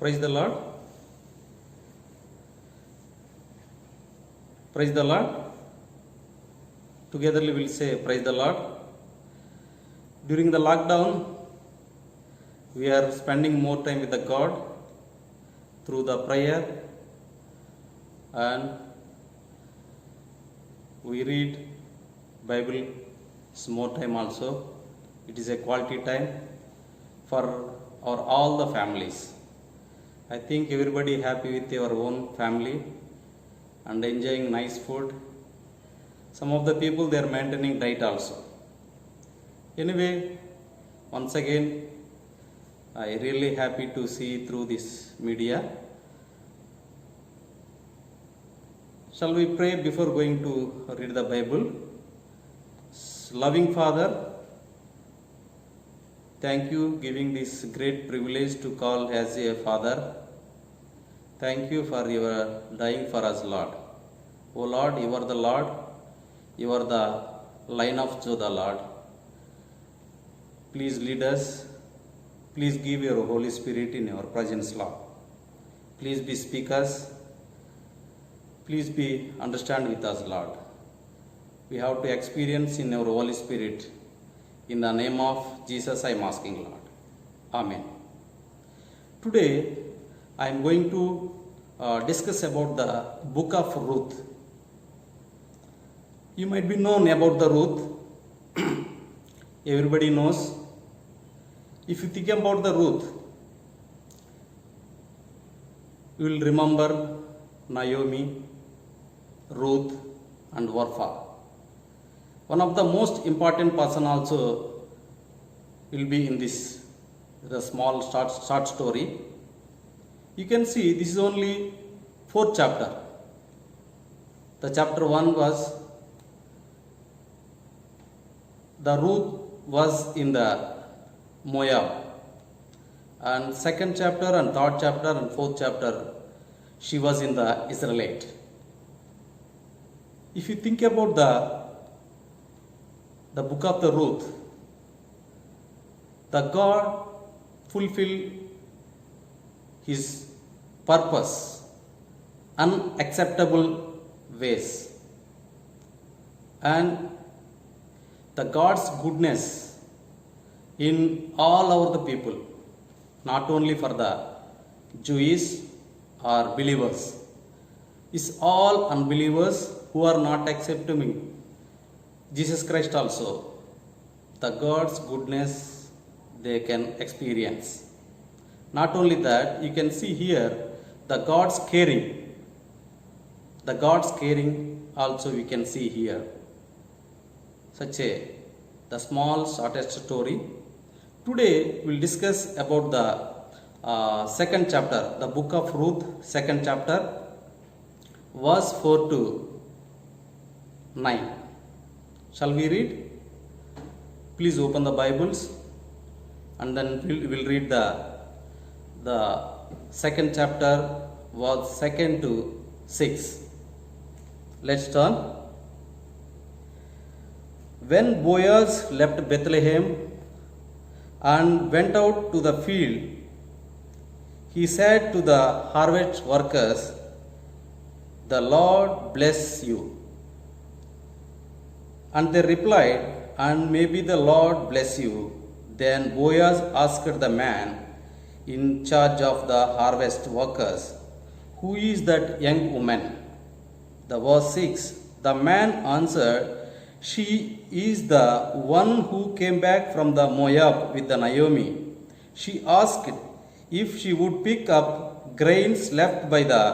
Praise the Lord. Praise the Lord. Together we will say praise the Lord. During the lockdown, we are spending more time with the God through the prayer, and we read Bible some more time also. It is a quality time for our all the families. I think everybody happy with your own family and enjoying nice food. Some of the people they are maintaining diet also. Anyway, once again, I really happy to see through this media. Shall we pray before going to read the Bible? Loving Father, thank you giving this great privilege to call as a father. Thank you for your dying for us, Lord. O Lord, you are the Lord. You are the Lion of Judah, Lord. Please lead us. Please give your Holy Spirit in our presence, Lord. Please be speakers. Please be understand with us, Lord. We have to experience in our Holy Spirit. In the name of Jesus, I am asking, Lord. Amen. Today, I am going to discuss about the book of Ruth. You might be known about the Ruth. Everybody knows. If you think about the Ruth, you will remember Naomi, Ruth, and Orpah. One of the most important person also will be in this, the small short story. You can see this is only 4th chapter. The chapter 1 was the Ruth was in the Moab, and 2nd chapter and 3rd chapter and 4th chapter she was in the Israelite. If you think about the book of the Ruth, the God fulfilled his purpose unacceptable ways, and the God's goodness in all over the people, not only for the Jewish or believers, is all unbelievers who are not accepting Jesus Christ also. The God's goodness they can experience. Not only that, you can see here the God's caring. The God's caring also we can see here. Such the small shortest story. Today we will discuss about the 2nd chapter, the book of Ruth, 2nd chapter, verse 4 to 9. Shall we read? Please open the Bibles, and then we will read the 2nd chapter, verse 2nd to 6. Let's turn. When Boaz left Bethlehem and went out to the field, he said to the harvest workers, "The Lord bless you." And they replied, "And maybe the Lord bless you." Then Boaz asked the man in charge of the harvest workers, "Who is that young woman?" The verse 6, the man answered, "She is the one who came back from the Moab with the Naomi. She asked if she would pick up grains left by the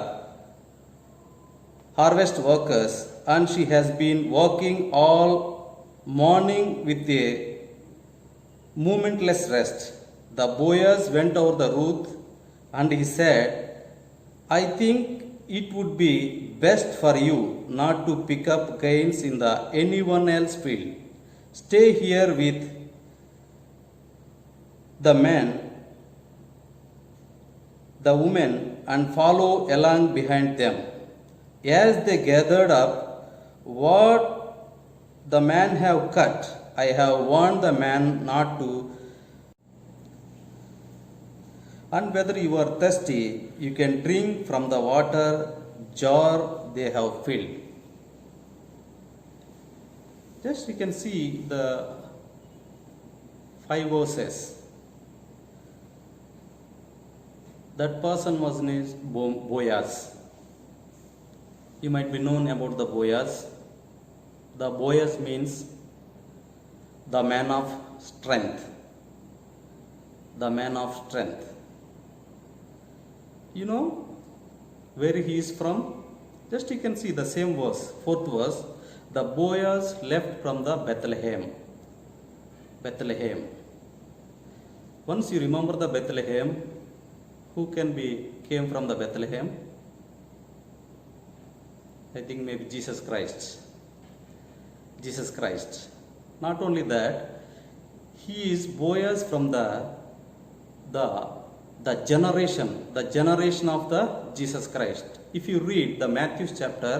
harvest workers, and she has been working all morning with a momentless rest." The Boaz went over the Ruth, and he said, "I think it would be best for you not to pick up grains in the anyone else's field. Stay here with the women, and follow along behind them." As they gathered up what the man have cut, I have warned the man not to And whether you are thirsty, you can drink from the water jar they have filled. Just you can see the 5 verses. That person was named Boaz. You might be known about the Boaz. The Boaz means the man of strength. The man of strength. You know where he is from? Just you can see the same verse, 4th verse. The Boaz left from the Bethlehem. Bethlehem. Once you remember the Bethlehem, who came from the Bethlehem? I think maybe Jesus Christ. Jesus Christ. Not only that, he is Boaz from the generation of the Jesus Christ. If you read the Matthew chapter,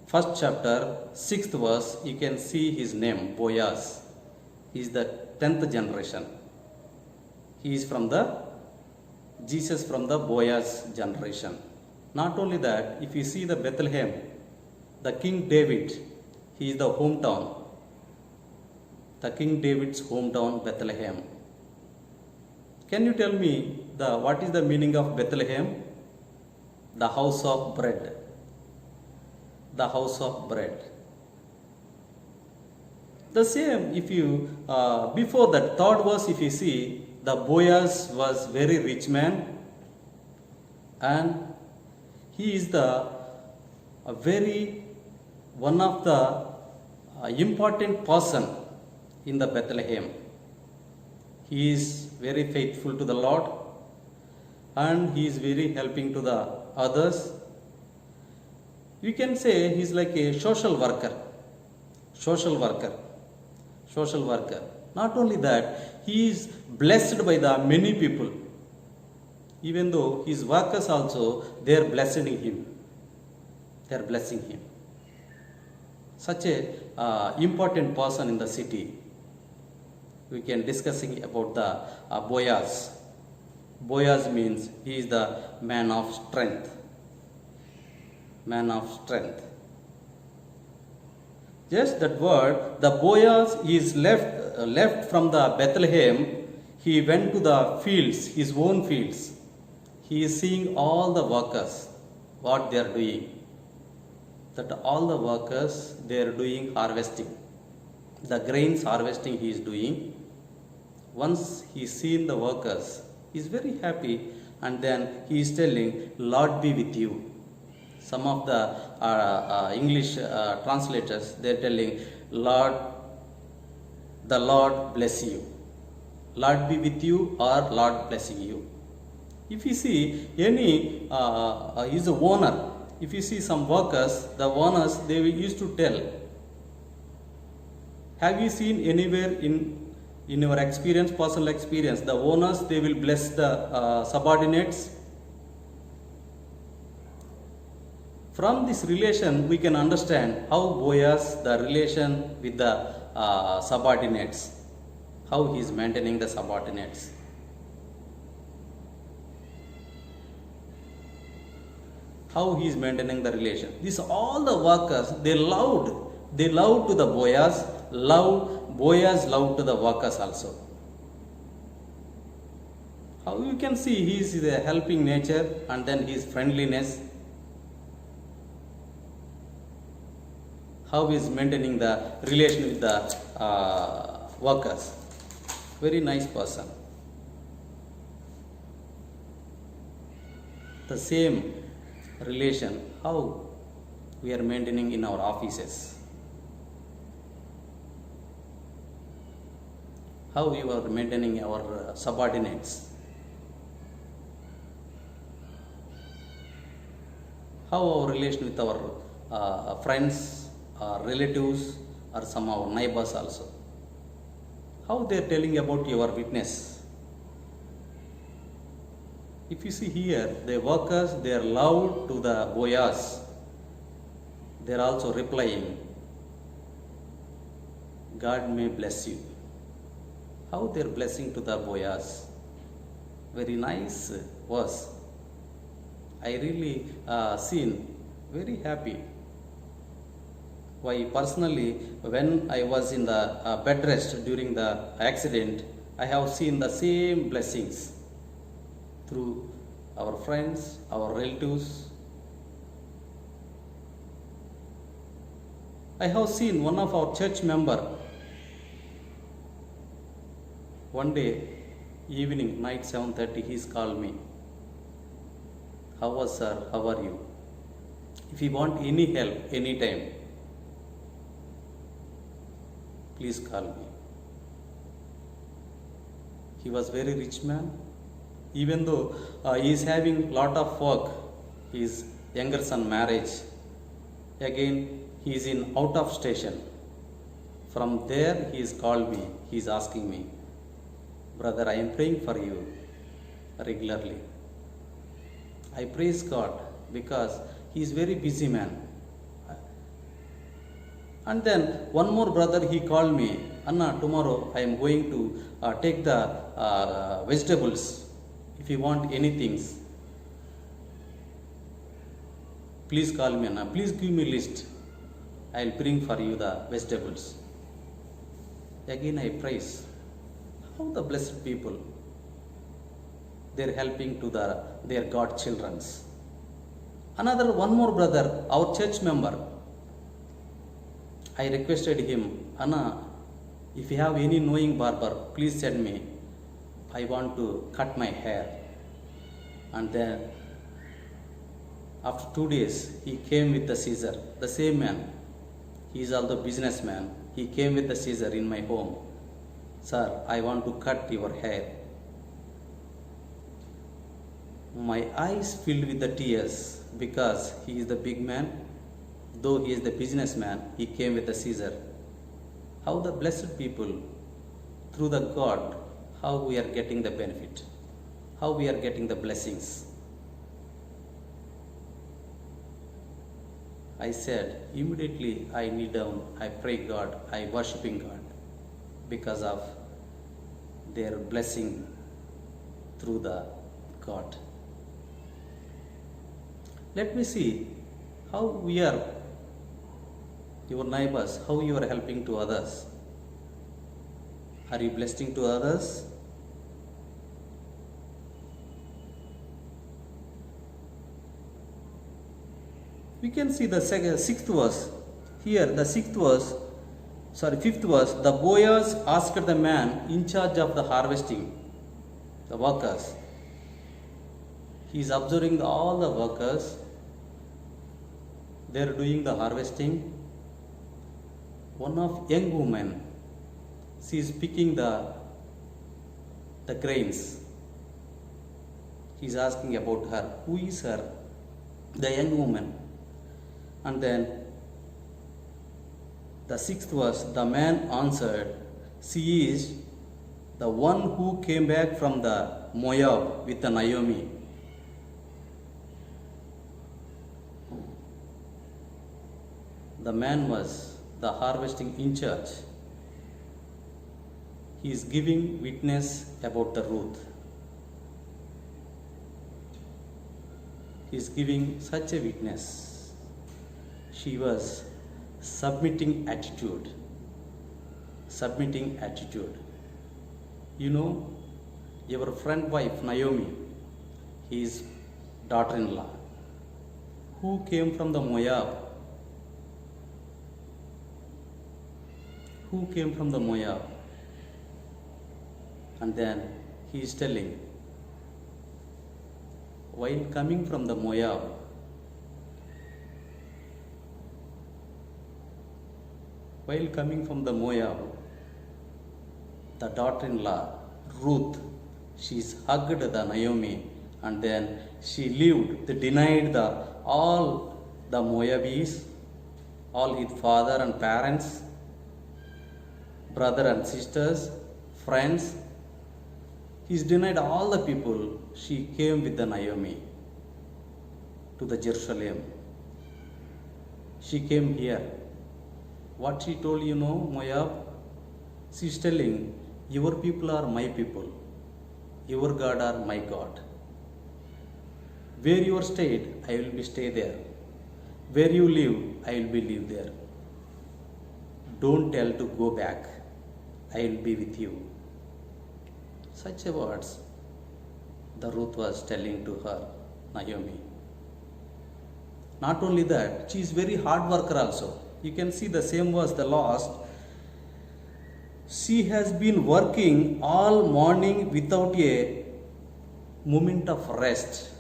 1st chapter, 6th verse, you can see his name, Boaz. He is the 10th generation. He is from the Jesus from the Boaz generation. Not only that, if you see the Bethlehem, the King David, he is the hometown. The King David's hometown, Bethlehem. Can you tell me what is the meaning of Bethlehem? The house of bread. The house of bread. The same, if you before that 3rd verse, if you see, the Boaz was very rich man, and he is one of the important person in the Bethlehem. He is very faithful to the Lord, and he is very helping to the others. You can say he is like a social worker. Social worker. Social worker. Not only that, he is blessed by the many people. Even though his workers also, they are blessing him. They are blessing him. Such a important person in the city. We can discussing about the Boaz. Boaz means he is the man of strength. Man of strength. Just that word, the Boaz is left from the Bethlehem. He went to the fields, his own fields. He is seeing all the workers, what they are doing. That all the workers, they are doing harvesting. The grains harvesting he is doing. Once he is seen the workers, he is very happy, and then he is telling, Lord be with you. Some of the English translators, they are telling, the Lord bless you. Lord be with you, or Lord blessing you. If you see any, is a owner. If you see some workers, the owners, they used to tell. Have you seen anywhere in your experience, personal experience, the owners, they will bless the subordinates? From this relation, we can understand how Boaz, the relation with the subordinates, how he is maintaining the subordinates. How he is maintaining the relation. These all the workers, they loved to the Boaz, Boaz loved to the workers also. How you can see he is a helping nature, and then his friendliness. How he is maintaining the relation with the workers. Very nice person. The same relation, how we are maintaining in our offices. How we are maintaining our subordinates. How our relation with our friends, our relatives, or some of our neighbors also. How they are telling about your witness. If you see here, the workers, they are loud to the Boaz. They are also replying, God may bless you. How they are blessing to the Boaz. Very nice verse. I really seen very happy. Why personally, when I was in the bed rest during the accident, I have seen the same blessings through our friends, our relatives. I have seen one of our church member one day evening, night 7:30, he's called me. How was sir? How are you? If you want any help anytime, please call me. He was very rich man. Even though he is having lot of work, his younger son marriage. Again, he is in out of station. From there, he is called me. He is asking me, brother, I am praying for you regularly. I praise God because he is very busy man. And then one more brother, he called me, Anna, tomorrow I am going to take the vegetables. If you want anything, please call me, Anna. Please give me list. I will bring for you the vegetables. Again I praise. How the blessed people, they are helping to their God childrens. Another one more brother, our church member, I requested him, Anna, if you have any knowing barber, please send me. I want to cut my hair. And then after 2 days, he came with the scissor. The same man, he is also businessman. He came with the scissor in my home. Sir, I want to cut your hair. My eyes filled with the tears because he is the big man. Though he is the businessman, he came with the scissor. How the blessed people, through the God, how we are getting the benefit, how we are getting the blessings. I said, immediately I kneel down, I pray God, I worshiping God because of their blessing through the God. Let me see how we are, your neighbors, how you are helping to others. Are you blessing to others? We can see the sixth verse. Here, the fifth verse. The Boaz asked the man in charge of the harvesting, the workers. He is observing all the workers. They are doing the harvesting. One of young women, she is picking the grains. He is asking about her. Who is her? The young woman. And then the sixth verse, the man answered, she is the one who came back from the Moab with the Naomi. The man was the harvesting in charge. He is giving witness about the Ruth. He is giving such a witness. She was submitting attitude. Submitting attitude. You know, your friend wife Naomi, his daughter-in-law, who came from the Moab. Who came from the Moab? And then he is telling, while coming from the Moab, the daughter-in-law Ruth, she hugged the Naomi, and then she lived, denied all the Moabese, all his father and parents, brother and sisters, friends. He's denied all the people. She came with the Naomi to the Jerusalem. She came here. What she told, you know, Moab? She's telling, your people are my people. your God or my God. Where you are stayed, I will be stay there. Where you live, I will be live there. Don't tell to go back. I will be with you. Such a words the Ruth was telling to her, Naomi. Not only that, she is very hard worker also. You can see the same verse, the last. She has been working all morning without a moment of rest.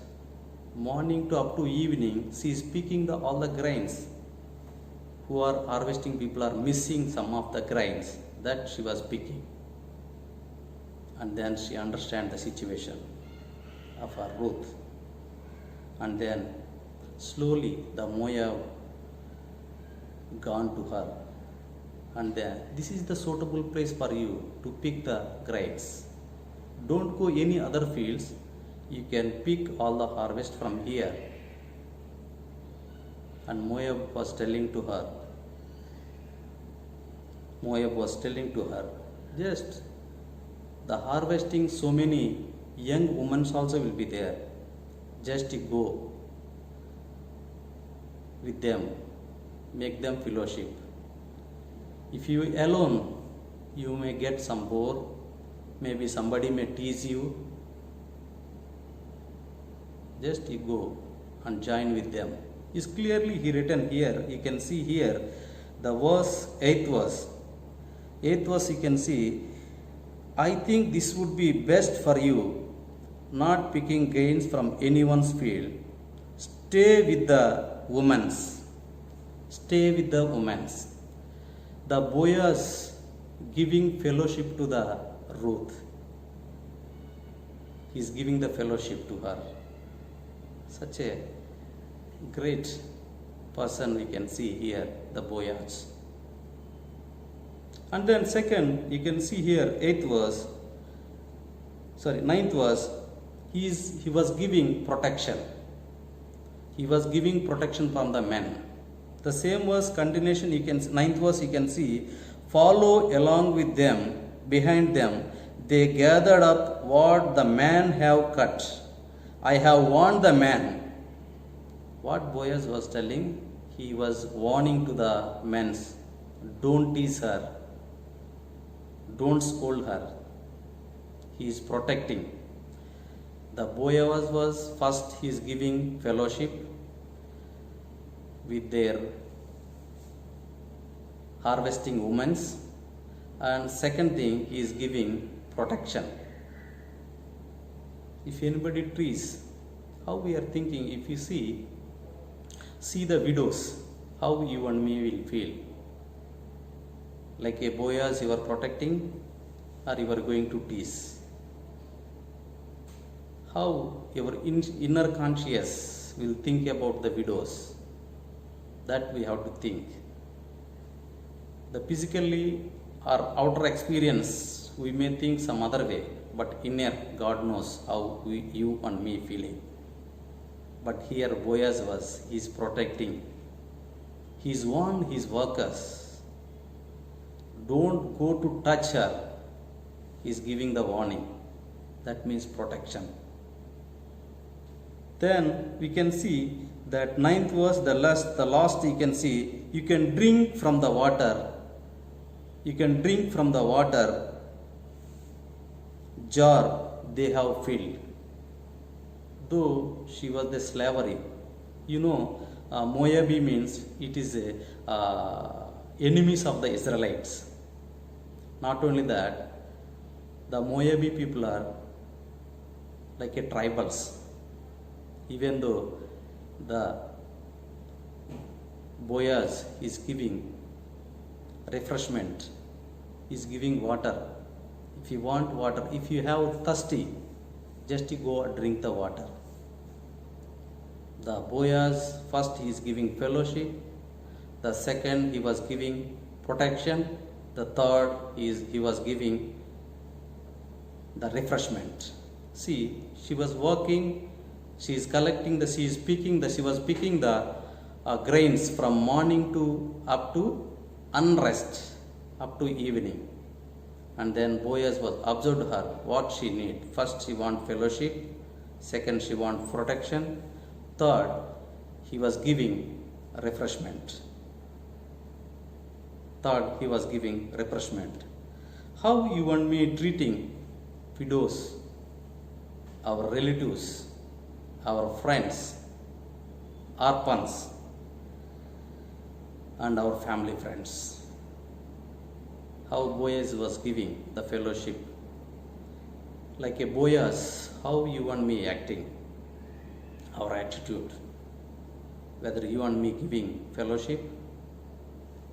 Morning to up to evening, she is picking all the grains. Who are harvesting people are missing some of the grains that she was picking. And then she understands the situation of her Ruth. And then slowly the Moab gone to her. And then this is the suitable place for you to pick the grains. Don't go any other fields. You can pick all the harvest from here. And Moab was telling to her, just the harvesting, so many young women also will be there. Just go with them, make them fellowship. If you alone, you may get some bore, maybe somebody may tease you. Just you go and join with them. Is clearly he written here. You can see here the verse, 8th verse. 8th verse you can see, I think this would be best for you, not picking grains from anyone's field. Stay with the women's. Stay with the women's. The Boaz giving fellowship to the Ruth. He is giving the fellowship to her. Such a great person we can see here, the Boaz. And then second, you can see here, 9th verse, he was giving protection. He was giving protection from the men. The same verse continuation, 9th verse you can see, follow along with them, behind them, they gathered up what the man have cut. I have warned the man. What Boaz was telling, he was warning to the men, don't tease her, don't scold her. He is protecting. The Boaz was first, he is giving fellowship with their harvesting women, and second thing, he is giving protection. If anybody trees, how we are thinking, if you see the widows, how you and me will feel. Like a Boaz you are protecting, or you are going to tease. How your inner conscience will think about the widows. That we have to think. The physically or outer experience, we may think some other way, but inner, God knows how you and me feeling. But here Boaz he is protecting. He is warned his workers. Don't go to touch her. He is giving the warning. That means protection. Then we can see that 9th verse, the last you can see, you can drink from the water. You can drink from the water jar they have filled. Though she was the slavery, Moabi means it is enemies of the Israelites. Not only that, the Moabi people are like a tribals. Even though the Boaz is giving refreshment, is giving water. If you want water, if you have thirsty, just you go and drink the water. The Boaz, first he is giving fellowship. The second, he was giving protection. The third is he was giving the refreshment. See, she was working. She is collecting she was picking the grains from morning to up to unrest, up to evening. And then Boaz was observed her what she need. First she want fellowship, second she want protection, third he was giving refreshment. Third he was giving refreshment. How you and me treating widows, our relatives, our friends, orphans, and our family friends? How Boaz was giving the fellowship. Like a Boaz, how you and me acting, our attitude, whether you and me giving fellowship,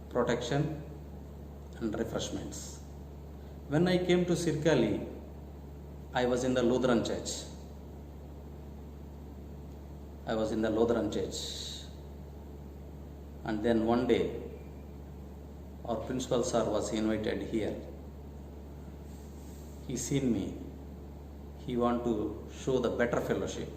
protection, and refreshments. When I came to Sirkali, I was in the Lutheran church. And then one day, our principal sir was invited here. He seen me. He want to show the better fellowship.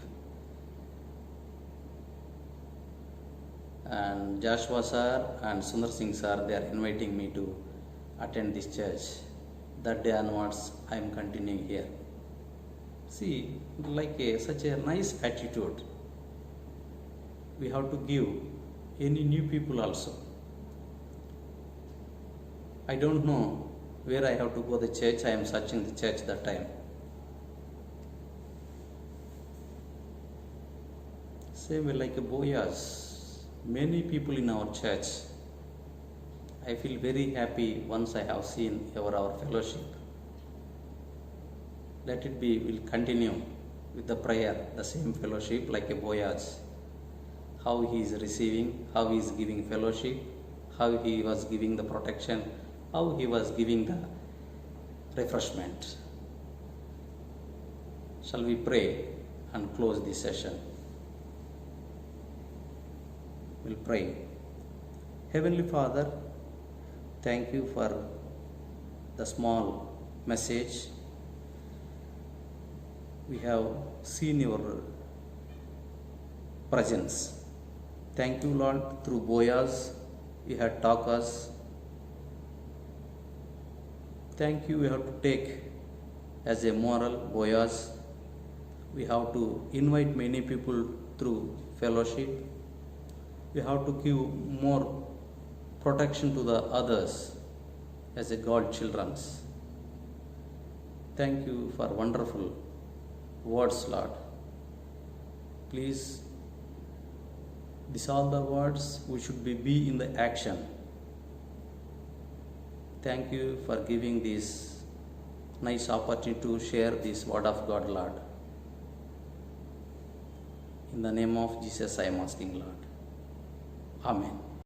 And Joshua sir and Sundar Singh sir, they are inviting me to attend this church. That day onwards, I am continuing here. See, such a nice attitude. We have to give any new people also. I don't know where I have to go to the church. I am searching the church that time. Same way like a Boaz, many people in our church. I feel very happy once I have seen our fellowship. Let it be, we'll continue with the prayer, the same fellowship like a Boaz. How he is receiving, how he is giving fellowship, how he was giving the protection, how he was giving the refreshment. Shall we pray and close this session? We'll pray. Heavenly Father, thank you for the small message. We have seen your presence. Thank you, Lord, through Boaz, you have taught us. Thank you, we have to take as a moral Boaz. We have to invite many people through fellowship. We have to give more protection to the others as a God children's. Thank you for wonderful words, Lord. Please, these are the words we should be in the action. Thank you for giving this nice opportunity to share this word of God, Lord. In the name of Jesus, I am asking, Lord. Amen.